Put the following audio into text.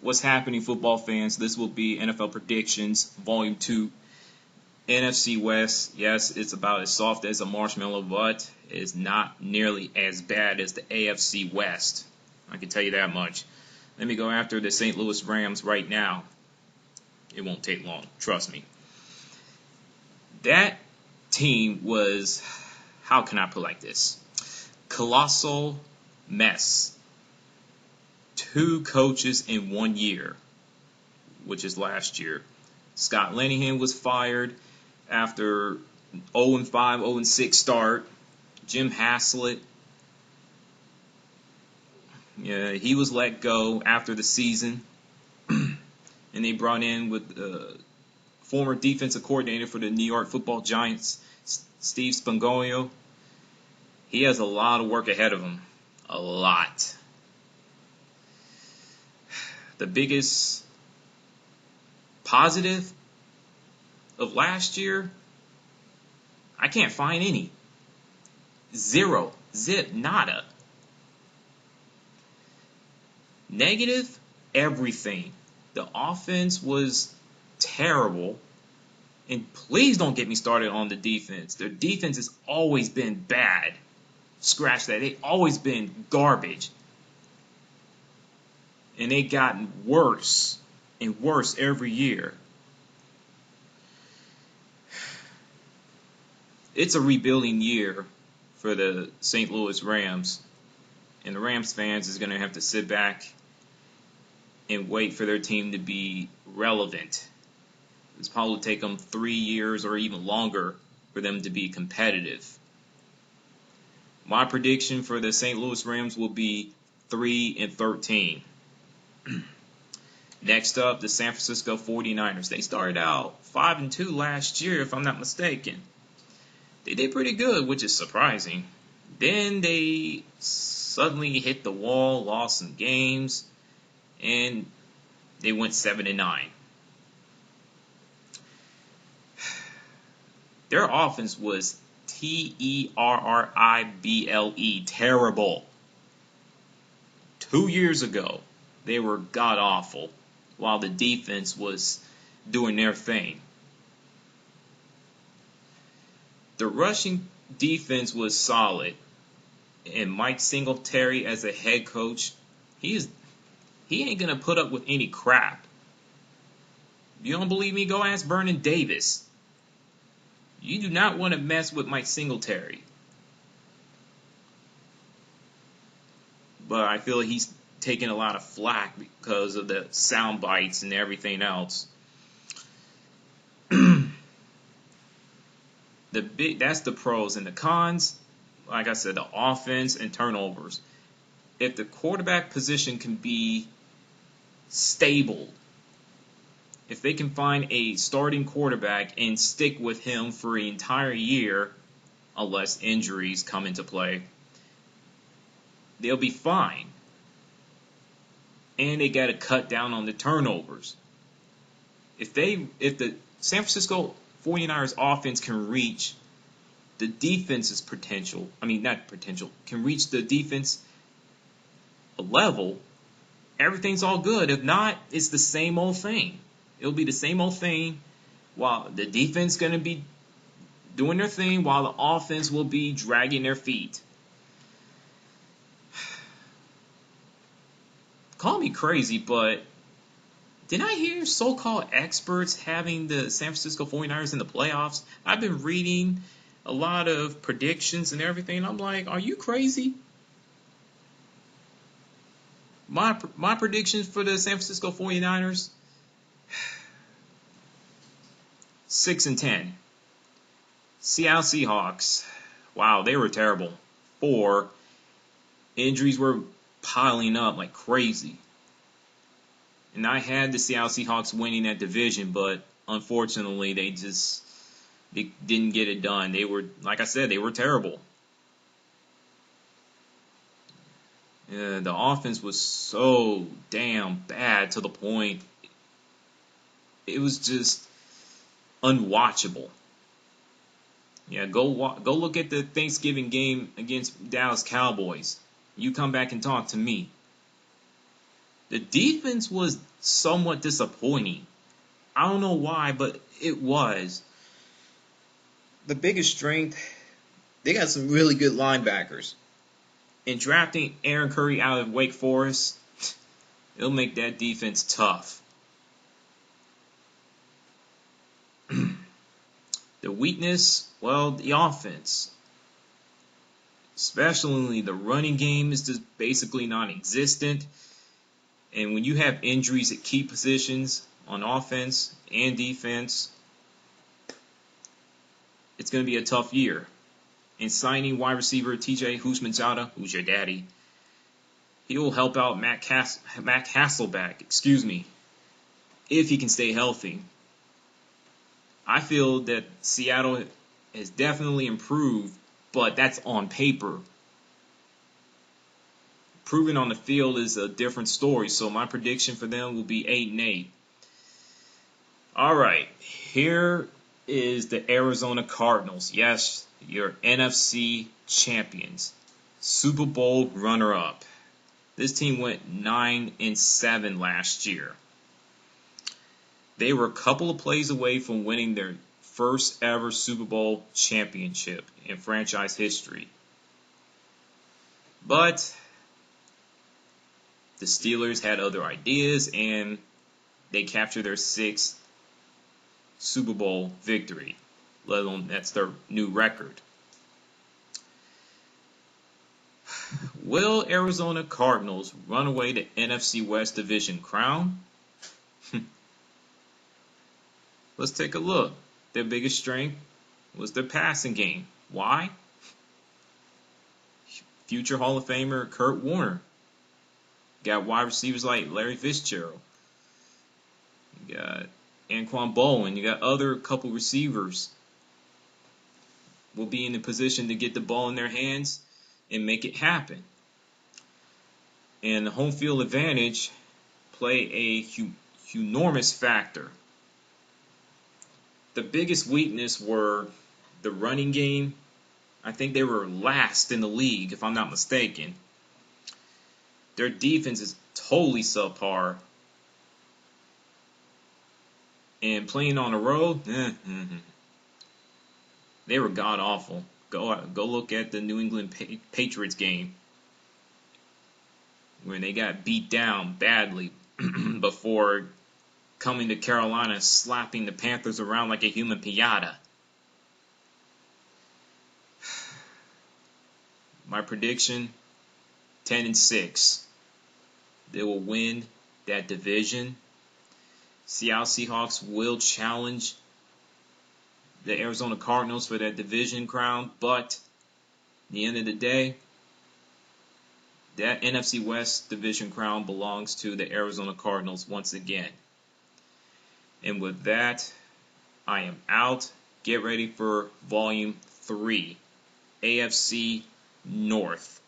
What's happening, football fans? This will be NFL Predictions, Volume 2. NFC West, yes, it's about as soft as a marshmallow, but it's not nearly as bad as the AFC West. I can tell you that much. Let me go after the St. Louis Rams right now. It won't take long, trust me. That team was, how can I put it like this? Colossal mess. 2 coaches in 1 year, which is last year. Scott Linehan was fired after 0-5, 0-6 start. Jim Haslett, he was let go after the season. And they brought in with former defensive coordinator for the New York Football Giants, Steve Spagnuolo. He has a lot of work ahead of him. A lot. The biggest positive of last year, I can't find any. Zero. Zip. Nada. Negative, everything. The offense was terrible. And please don't get me started on the defense. Their defense has always been bad. Scratch that. They've always been garbage. And they've gotten worse and worse every year. It's a rebuilding year for the St. Louis Rams. And the Rams fans is going to have to sit back and wait for their team to be relevant. It's probably take them 3 years or even longer for them to be competitive. My prediction for the St. Louis Rams will be 3-13. Next up, the San Francisco 49ers. They started out 5-2 last year, if I'm not mistaken. They did pretty good, which is surprising. Then they suddenly hit the wall, lost some games, and they went 7-9. Their offense was terrible. Terrible. 2 years ago, they were god-awful, while the defense was doing their thing. The rushing defense was solid, and Mike Singletary as a head coach, he ain't going to put up with any crap. If you don't believe me, go ask Vernon Davis. You do not want to mess with Mike Singletary. But I feel like he's taking a lot of flack because of the sound bites and everything else. That's the pros. And the cons, like I said, the offense and turnovers. If the quarterback position can be stable, if they can find a starting quarterback and stick with him for an entire year, unless injuries come into play, they'll be fine. And they got to cut down on the turnovers. If the San Francisco 49ers offense can reach the defense's potential, can reach the defense level, everything's all good. If not, it's the same old thing. It'll be the same old thing while the defense going to be doing their thing while the offense will be dragging their feet. Call me crazy, but did I hear so-called experts having the San Francisco 49ers in the playoffs? I've been reading a lot of predictions and everything. I'm like, are you crazy? My predictions for the San Francisco 49ers, 6-10. Seattle Seahawks, wow, they were terrible. 4, injuries were piling up like crazy. And I had the Seattle Seahawks winning that division, but unfortunately they didn't get it done. They were, like I said, they were terrible. The offense was so damn bad to the point it was just unwatchable. Yeah, go look at the Thanksgiving game against Dallas Cowboys. You come back and talk to me. The defense was somewhat disappointing. I don't know why, but it was. The biggest strength, they got some really good linebackers. And drafting Aaron Curry out of Wake Forest, it'll make that defense tough. The weakness, well, the offense. Especially the running game is just basically non-existent. And when you have injuries at key positions on offense and defense, it's going to be a tough year. And signing wide receiver TJ Houshmandzadeh, who's your daddy, he will help out Matt Hasselbeck, if he can stay healthy. I feel that Seattle has definitely improved, but that's on paper. Proving on the field is a different story, so my prediction for them will be 8-8. All right, here is the Arizona Cardinals. Yes, your NFC champions, Super Bowl runner-up. This team went 9-7 last year. They were a couple of plays away from winning their first ever Super Bowl championship in franchise history. But the Steelers had other ideas, and they captured their sixth Super Bowl victory, let alone that's their new record. Will Arizona Cardinals run away the NFC West division crown? Let's take a look. Their biggest strength was their passing game. Why? Future Hall of Famer Kurt Warner. Got wide receivers like Larry Fitzgerald. You got Anquan Bowen. You got other couple receivers. Will be in a position to get the ball in their hands and make it happen. And the home field advantage play a enormous factor. The biggest weakness were the running game. I think they were last in the league, if I'm not mistaken. Their defense is totally subpar. And playing on the road, they were god-awful. Go look at the New England Patriots game, where they got beat down badly before coming to Carolina, slapping the Panthers around like a human piñata. My prediction, 10-6. They will win that division. Seattle Seahawks will challenge the Arizona Cardinals for that division crown, but at the end of the day, that NFC West division crown belongs to the Arizona Cardinals once again. And with that, I am out. Get ready for Volume 3, AFC North.